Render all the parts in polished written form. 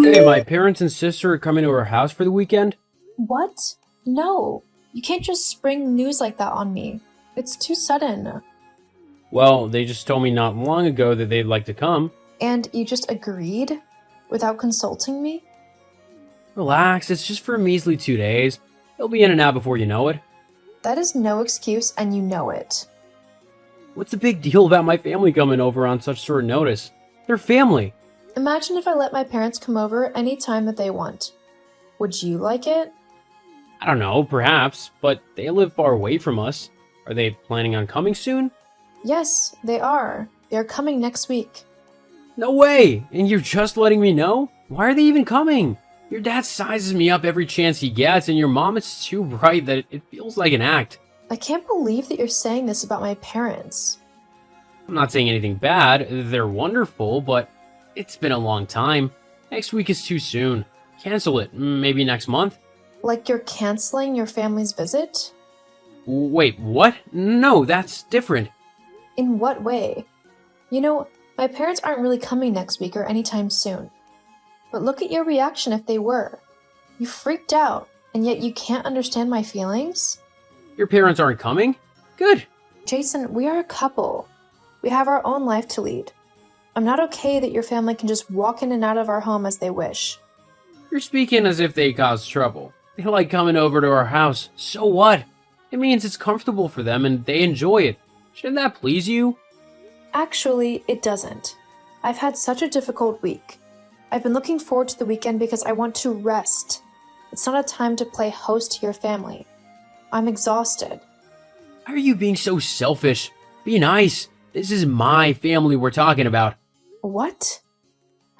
Hey, my parents and sister are coming to our house for the weekend. What? No. You can't just spring news like that on me. It's too sudden. Well, they just told me not long ago that they'd like to come. And you just agreed? Without consulting me? Relax, it's just for a measly 2 days. They'll be in and out before you know it. That is no excuse, and you know it. What's the big deal about my family coming over on such short notice? They're family. Imagine if I let my parents come over any time that they want. Would you like it? I don't know, perhaps, but they live far away from us. Are they planning on coming soon? Yes, they are. They are coming next week. No way! And you're just letting me know? Why are they even coming? Your dad sizes me up every chance he gets, and your mom is too bright that it feels like an act. I can't believe that you're saying this about my parents. I'm not saying anything bad, they're wonderful, but it's been a long time. Next week is too soon. Cancel it, maybe next month? Like you're canceling your family's visit? Wait, what? No, that's different. In what way? You know, my parents aren't really coming next week or anytime soon. But look at your reaction if they were. You freaked out, and yet you can't understand my feelings? Your parents aren't coming? Good. Jason, we are a couple. We have our own life to lead. I'm not okay that your family can just walk in and out of our home as they wish. You're speaking as if they caused trouble. They like coming over to our house. So what? It means it's comfortable for them and they enjoy it. Shouldn't that please you? Actually, it doesn't. I've had such a difficult week. I've been looking forward to the weekend because I want to rest. It's not a time to play host to your family. I'm exhausted. Why are you being so selfish? Be nice. This is my family we're talking about. What?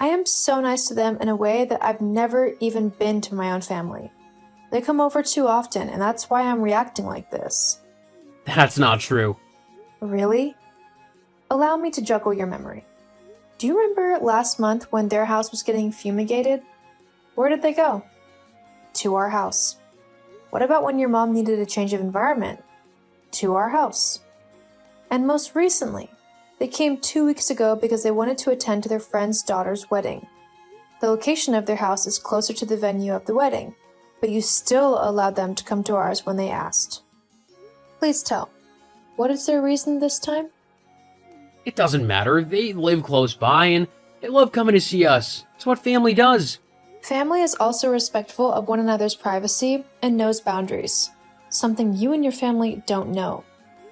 I am so nice to them in a way that I've never even been to my own family. They come over too often, and that's why I'm reacting like this. That's not true. Really? Allow me to juggle your memory. Do you remember last month when their house was getting fumigated? Where did they go? To our house. What about when your mom needed a change of environment? To our house. And most recently, they came 2 weeks ago because they wanted to attend to their friend's daughter's wedding. The location of their house is closer to the venue of the wedding, but you still allowed them to come to ours when they asked. Please tell, what is their reason this time? It doesn't matter. They live close by and they love coming to see us. It's what family does. Family is also respectful of one another's privacy and knows boundaries, something you and your family don't know.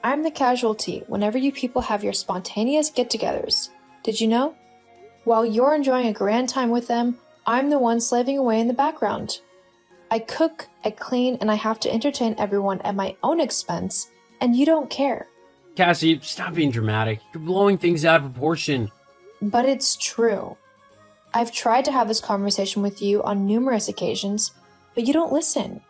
I'm the casualty whenever you people have your spontaneous get-togethers. Did you know? While you're enjoying a grand time with them, I'm the one slaving away in the background. I cook, I clean, and I have to entertain everyone at my own expense, and you don't care. Cassie, stop being dramatic. You're blowing things out of proportion. But it's true. I've tried to have this conversation with you on numerous occasions, but you don't listen.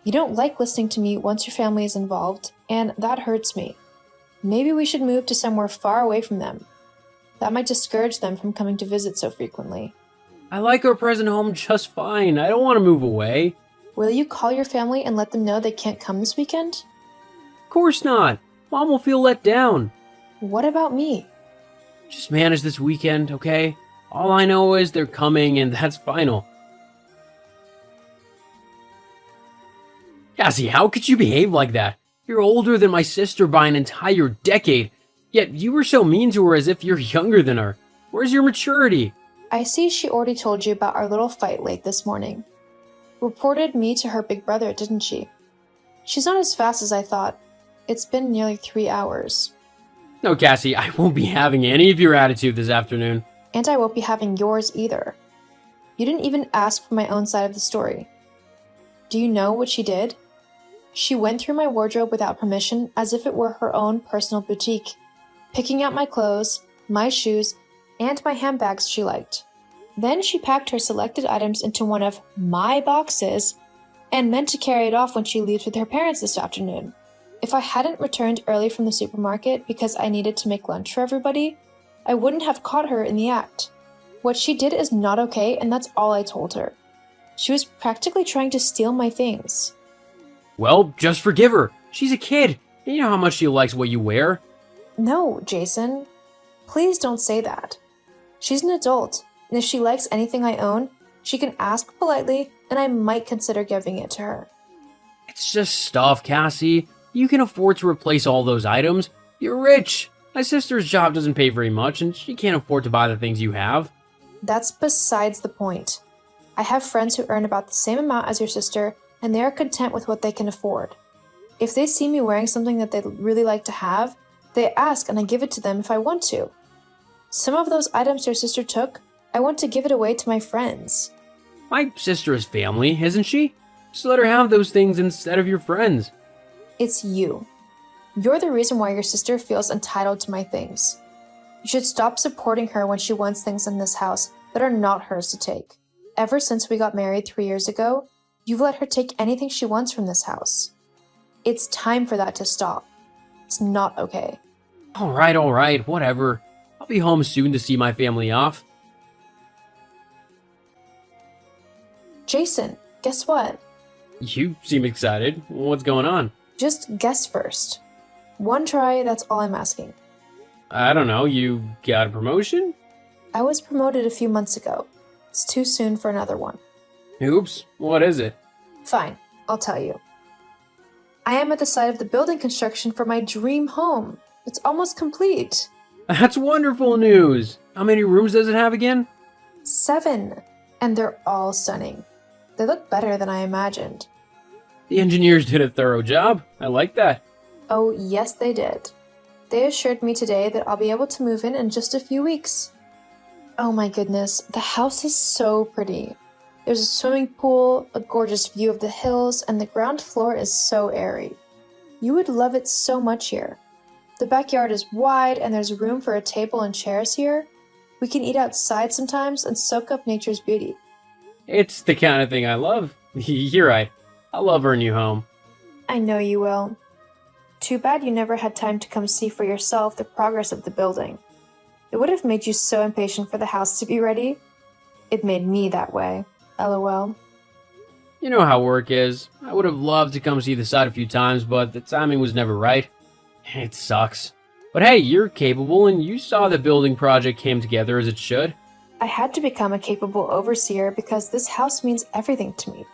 You don't like listening to me once your family is involved, and that hurts me. Maybe we should move to somewhere far away from them. That might discourage them from coming to visit so frequently. I like our present home just fine. I don't want to move away. Will you call your family and let them know they can't come this weekend? Of course not. Mom will feel let down. What about me? Just manage this weekend, okay? All I know is they're coming and that's final. Cassie, how could you behave like that? You're older than my sister by an entire decade, yet you were so mean to her as if you're younger than her. Where's your maturity? I see she already told you about our little fight late this morning. Reported me to her big brother, didn't she? She's not as fast as I thought. It's been nearly 3 hours. No, Cassie, I won't be having any of your attitude this afternoon. And I won't be having yours either. You didn't even ask for my own side of the story. Do you know what she did? She went through my wardrobe without permission as if it were her own personal boutique, picking out my clothes, my shoes, and my handbags she liked. Then she packed her selected items into one of my boxes and meant to carry it off when she leaves with her parents this afternoon. If I hadn't returned early from the supermarket because I needed to make lunch for everybody, I wouldn't have caught her in the act. What she did is not okay, and that's all I told her. She was practically trying to steal my things. Well, just forgive her. She's a kid. You know how much she likes what you wear. No, Jason. Please don't say that. She's an adult, And if she likes anything I own, she can ask politely, and I might consider giving it to her. It's just stuff, Cassie. You can afford to replace all those items. You're rich. My sister's job doesn't pay very much, and she can't afford to buy the things you have. That's besides the point. I have friends who earn about the same amount as your sister, and they are content with what they can afford. If they see me wearing something that they'd really like to have, they ask and I give it to them if I want to. Some of those items your sister took, I want to give it away to my friends. My sister is family, isn't she? Just let her have those things instead of your friends. It's you. You're the reason why your sister feels entitled to my things. You should stop supporting her when she wants things in this house that are not hers to take. Ever since we got married 3 years ago, you've let her take anything she wants from this house. It's time for that to stop. It's not okay. Alright, whatever. I'll be home soon to see my family off. Jason, guess what? You seem excited. What's going on? Just guess first. One try, that's all I'm asking. I don't know, you got a promotion? I was promoted a few months ago. It's too soon for another one. Oops, what is it? Fine, I'll tell you. I am at the site of the building construction for my dream home. It's almost complete. That's wonderful news! How many rooms does it have again? 7. And they're all stunning. They look better than I imagined. The engineers did a thorough job. I like that. Oh, yes, they did. They assured me today that I'll be able to move in just a few weeks. Oh my goodness, the house is so pretty. There's a swimming pool, a gorgeous view of the hills, and the ground floor is so airy. You would love it so much here. The backyard is wide and there's room for a table and chairs here. We can eat outside sometimes and soak up nature's beauty. It's the kind of thing I love. You're right. I love our new home. I know you will. Too bad you never had time to come see for yourself the progress of the building. It would have made you so impatient for the house to be ready. It made me that way. LOL. You know how work is. I would have loved to come see the site a few times, but the timing was never right. It sucks. But hey, you're capable and you saw the building project came together as it should. I had to become a capable overseer because this house means everything to me.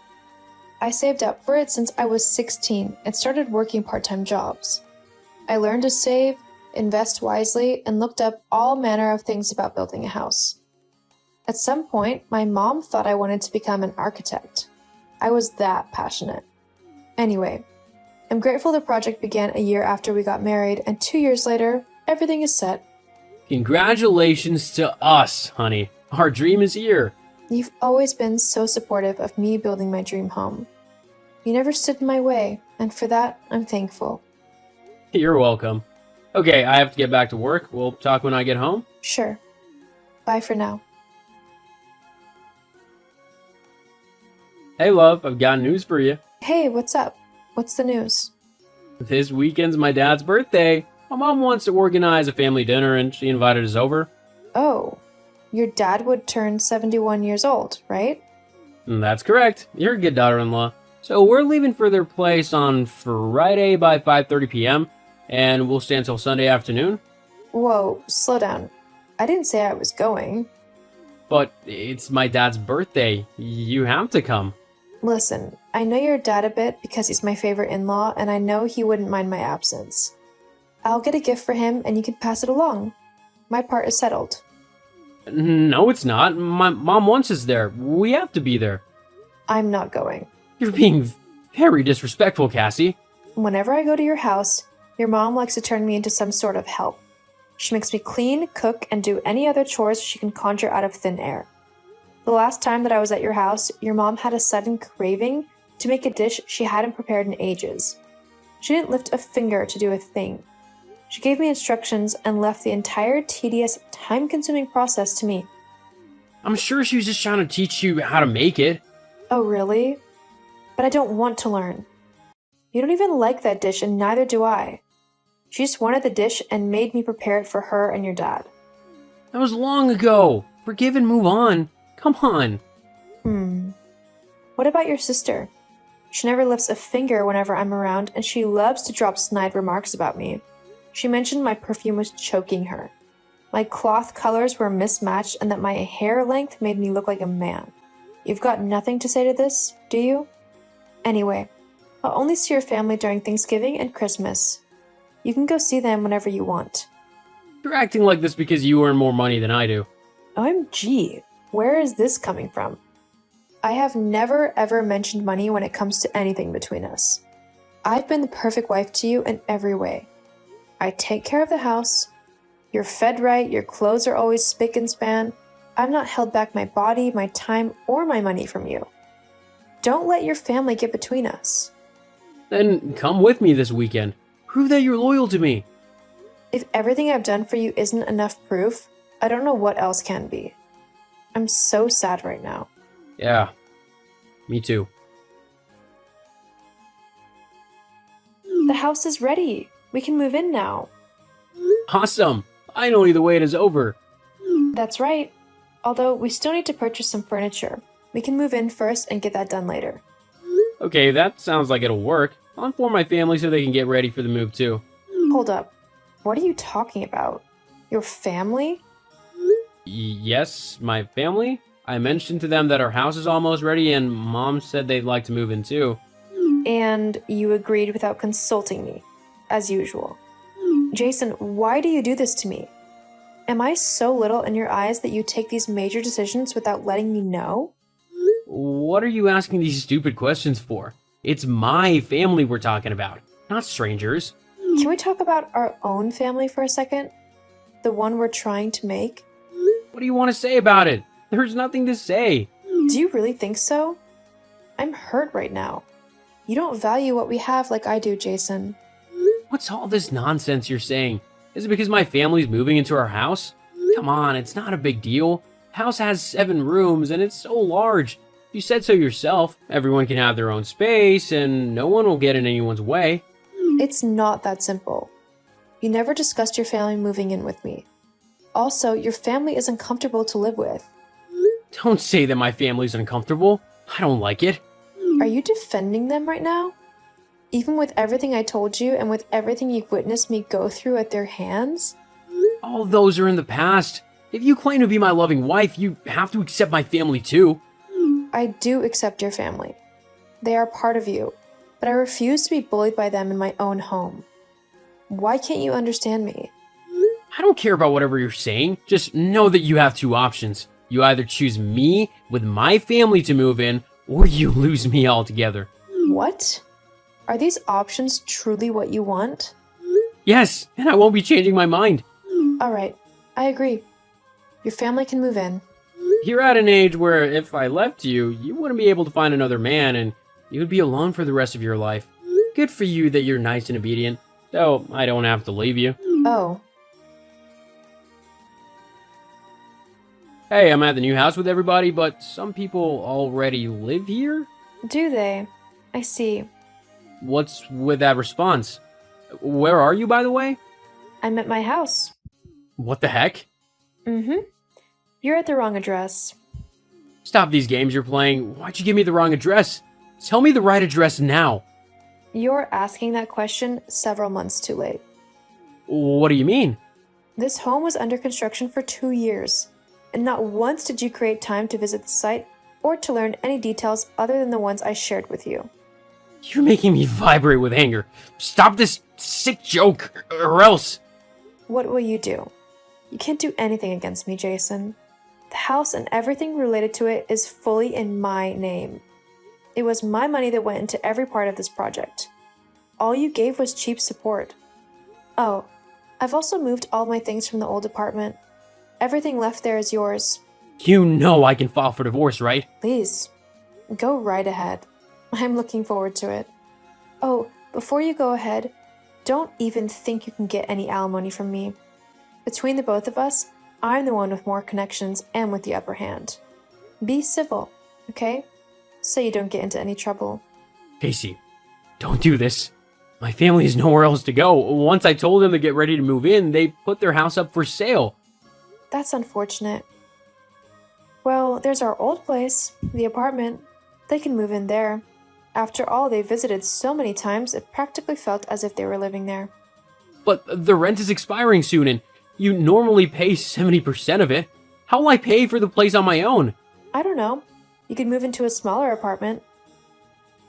I saved up for it since I was 16 and started working part-time jobs. I learned to save, invest wisely, and looked up all manner of things about building a house. At some point, my mom thought I wanted to become an architect. I was that passionate. Anyway, I'm grateful the project began a year after we got married, and 2 years later, everything is set. Congratulations to us, honey. Our dream is here. You've always been so supportive of me building my dream home. You never stood in my way, and for that, I'm thankful. You're welcome. Okay, I have to get back to work. We'll talk when I get home. Sure. Bye for now. Hey, love, I've got news for you. Hey, what's up? What's the news? This weekend's my dad's birthday. My mom wants to organize a family dinner, and she invited us over. Oh, your dad would turn 71 years old, right? That's correct. You're a good daughter-in-law. So we're leaving for their place on Friday by 5:30 p.m., and we'll stay until Sunday afternoon. Whoa, slow down. I didn't say I was going. But it's my dad's birthday. You have to come. Listen, I know your dad a bit because he's my favorite in-law, and I know he wouldn't mind my absence. I'll get a gift for him, and you can pass it along. My part is settled. No, it's not. My mom wants us there. We have to be there. I'm not going. You're being very disrespectful, Cassie. Whenever I go to your house, your mom likes to turn me into some sort of help. She makes me clean, cook, and do any other chores she can conjure out of thin air. The last time that I was at your house, your mom had a sudden craving to make a dish she hadn't prepared in ages. She didn't lift a finger to do a thing. She gave me instructions and left the entire tedious, time-consuming process to me. I'm sure she was just trying to teach you how to make it. Oh, really? But I don't want to learn. You don't even like that dish, and neither do I. She just wanted the dish and made me prepare it for her and your dad. That was long ago. Forgive and move on. Come on. What about your sister? She never lifts a finger whenever I'm around, and she loves to drop snide remarks about me. She mentioned my perfume was choking her. My cloth colors were mismatched and that my hair length made me look like a man. You've got nothing to say to this, do you? Anyway, I'll only see your family during Thanksgiving and Christmas. You can go see them whenever you want. You're acting like this because you earn more money than I do. OMG, where is this coming from? I have never ever mentioned money when it comes to anything between us. I've been the perfect wife to you in every way. I take care of the house. You're fed right, your clothes are always spick and span. I've not held back my body, my time, or my money from you. Don't let your family get between us. Then come with me this weekend. Prove that you're loyal to me. If everything I've done for you isn't enough proof, I don't know what else can be. I'm so sad right now. Yeah, me too. The house is ready. We can move in now. Awesome! Finally the wait is over. That's right. Although we still need to purchase some furniture. We can move in first and get that done later. Okay, that sounds like it'll work. I'll inform my family so they can get ready for the move too. Hold up. What are you talking about? Your family? Yes, my family? I mentioned to them that our house is almost ready and Mom said they'd like to move in too. And you agreed without consulting me, as usual. Jason, why do you do this to me? Am I so little in your eyes that you take these major decisions without letting me know? What are you asking these stupid questions for? It's my family we're talking about, not strangers. Can we talk about our own family for a second? The one we're trying to make? What do you want to say about it? There's nothing to say. Do you really think so? I'm hurt right now. You don't value what we have like I do, Jason. What's all this nonsense you're saying? Is it because my family's moving into our house? Come on, it's not a big deal. The house has 7 rooms and it's so large. You said so yourself. Everyone can have their own space and no one will get in anyone's way. It's not that simple. You never discussed your family moving in with me. Also, your family isn't comfortable to live with. Don't say that my family's uncomfortable. I don't like it. Are you defending them right now? Even with everything I told you and with everything you've witnessed me go through at their hands? All those are in the past. If you claim to be my loving wife, you have to accept my family too. I do accept your family. They are part of you, but I refuse to be bullied by them in my own home. Why can't you understand me? I don't care about whatever you're saying. Just know that you have 2 options. You either choose me with my family to move in, or you lose me altogether. What? Are these options truly what you want? Yes, and I won't be changing my mind. Alright, I agree. Your family can move in. You're at an age where if I left you, you wouldn't be able to find another man and you would be alone for the rest of your life. Good for you that you're nice and obedient, so I don't have to leave you. Oh, Hey, I'm at the new house with everybody, but some people already live here? do they? I see. What's with that response? Where are you, by the way? I'm at my house. What the heck? Mm-hmm. You're at the wrong address. Stop these games you're playing. Why'd you give me the wrong address? Tell me the right address now. You're asking that question several months too late. What do you mean? This home was under construction for 2 years, and not once did you create time to visit the site or to learn any details other than the ones I shared with you. You're making me vibrate with anger. Stop this sick joke, or else. What will you do? You can't do anything against me, Jason. The house and everything related to it is fully in my name. It was my money that went into every part of this project. All you gave was cheap support. Oh, I've also moved all my things from the old apartment. Everything left there is yours. You know I can file for divorce, right? Please, go right ahead. I'm looking forward to it. Oh, before you go ahead, don't even think you can get any alimony from me. Between the both of us, I'm the one with more connections and with the upper hand. Be civil, okay? So you don't get into any trouble. Casey, don't do this. My family has nowhere else to go. Once I told them to get ready to move in, they put their house up for sale. That's unfortunate. Well, there's our old place, the apartment. They can move in there. After all, they visited so many times, it practically felt as if they were living there. But the rent is expiring soon, and You normally pay 70% of it. How will I pay for the place on my own? I don't know. You could move into a smaller apartment.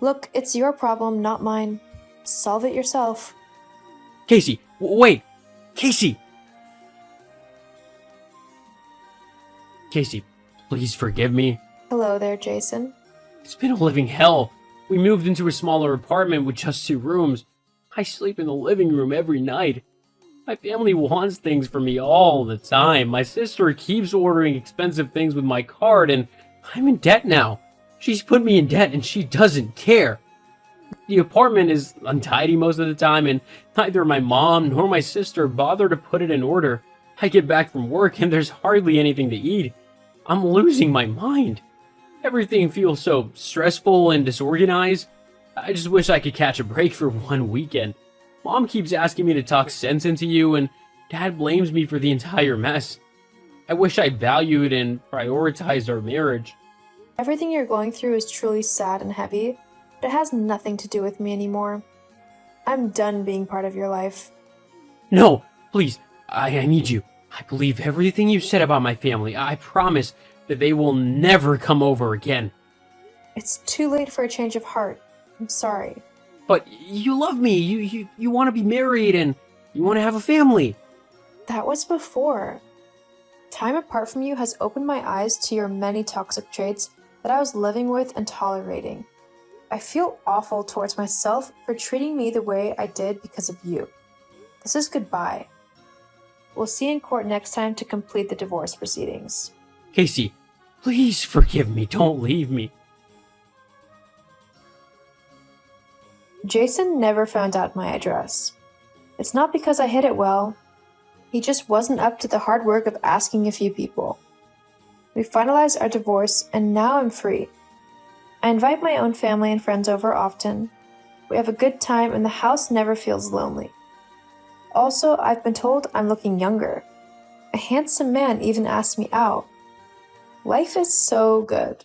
Look, it's your problem, not mine. Solve it yourself. Casey, wait! Casey! Casey, please forgive me. Hello there, Jason. It's been a living hell. We moved into a smaller apartment with just 2 rooms. I sleep in the living room every night. My family wants things for me all the time. My sister keeps ordering expensive things with my card, and I'm in debt now. She's put me in debt, and she doesn't care. The apartment is untidy most of the time, and neither my mom nor my sister bother to put it in order. I get back from work, and there's hardly anything to eat. I'm losing my mind. Everything feels so stressful and disorganized. I just wish I could catch a break for one weekend. Mom keeps asking me to talk sense into you, and Dad blames me for the entire mess. I wish I valued and prioritized our marriage. Everything you're going through is truly sad and heavy, but it has nothing to do with me anymore. I'm done being part of your life. No, please, I need you. I believe everything you said about my family. I promise that they will never come over again. It's too late for a change of heart. I'm sorry. But you love me. You want to be married and you want to have a family. That was before. Time apart from you has opened my eyes to your many toxic traits that I was living with and tolerating. I feel awful towards myself for treating me the way I did because of you. This is goodbye. We'll see you in court next time to complete the divorce proceedings. Casey, please forgive me. Don't leave me. Jason never found out my address. It's not because I hid it well. He just wasn't up to the hard work of asking a few people. We finalized our divorce, and now I'm free. I invite my own family and friends over often. We have a good time, and the house never feels lonely. Also, I've been told I'm looking younger. A handsome man even asked me out. Life is so good.